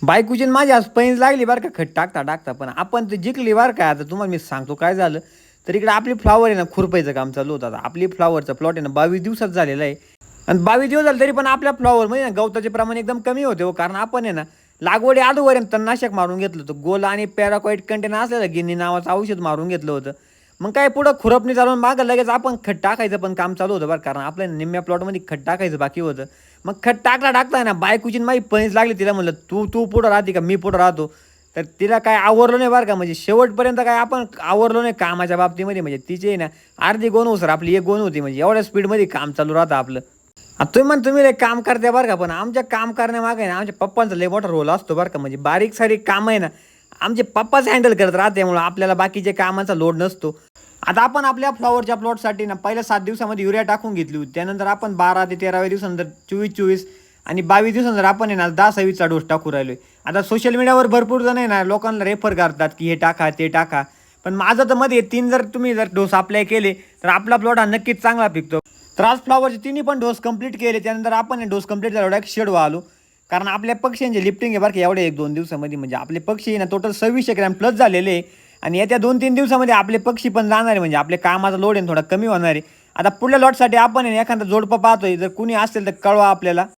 बायकोची आणि माझी आज पैंज लागली बरं का खत टाकता टाकता. पण आपण ते जिंकली बरं का. आता तुम्हाला मी सांगतो काय झालं. तर इकडे आपली फ्लॉवर आहे ना खुरपायचं काम चालू होतं. आता आपली फ्लॉवरचा प्लॉट आहे ना 22 दिवसात झालेला आहे. आणि 22 दिवस झाले तरी पण आपल्या फ्लॉवरमध्ये ना गवताचे प्रमाण एकदम कमी होते हो. कारण आपण आहे ना लागवडी अगोदर तणनाशक मारून घेतलं होतं. गोल आणि पॅराक्वाईट कंटेन असलेलं गिनी नावाचं औषध मारून घेतलं होतं. मग काय पुढं खुरपणी चालून मागं लगेच आपण खत टाकायचं पण काम चालू होतं बरं. कारण आपल्या निम्म्या प्लॉटमध्ये खत टाकायचं बाकी होतं. मग खत टाकला टाकताय ना बायकोची माझी पैंच लागली. तिला म्हणलं तू पुढं राहते का मी पुढं राहतो. तर तिला काय आवरलं नाही बरं का. म्हणजे शेवटपर्यंत काय आपण आवरलो नाही कामाच्या बाबतीमध्ये. म्हणजे तिची आहे ना अर्धी गोण हो सर आपली एक गोण होती. म्हणजे एवढ्या स्पीडमध्ये काम चालू राहतं आपलं. तुम्ही लय काम करते बरं का. पण आमच्या काम करण्यामागे ना आमच्या पप्पांचा लय मोठा रोल असतो बरं का. म्हणजे बारीक सारीक काम आहे ना आमचे पप्पाच हँडल करत राहते. त्यामुळं आपल्याला बाकीचे कामाचा लोड नसतो. आता आपण आपल्या फ्लॉवरच्या प्लॉटसाठी ना पहिल्या 7 दिवसामध्ये युरिया टाकून घेतली होती. त्यानंतर आपण 12 ते 13व्या दिवसानंतर 24-24 आणि 22 दिवसानंतर आपण आहे ना 10-26चा डोस टाकू राहिलोय. आता सोशल मीडियावर भरपूर जण आहे ना लोकांना रेफर करतात की हे टाका ते टाका. पण माझं तर मध्ये 3 जर तुम्ही जर डोस अप्लाय केले तर आपला प्लॉट हा नक्कीच चांगला पिकतो. तर आज फ्लॉवरचे तिन्ही पण डोस कंप्लीट केले. त्यानंतर आपण डोस कंप्लीट झाला एक शेड आलो. कारण आपल्या पक्ष्यांचे लिफ्टिंग आहे बरं का एवढे 1-2 दिवसामध्ये. म्हणजे आपले पक्षी ना टोटल 2600 ग्रॅम प्लस झालेले आहे. आणि येत्या 2-3 दिवसामध्ये आपले पक्षी पण जाणार आहे. म्हणजे आपल्या कामाचा लोड आहे थोडा कमी होणार आहे. आता पुढल्या लॉटसाठी आपण एखादा जोडपं पाहतोय. जर कुणी असेल तर कळवा आपल्याला.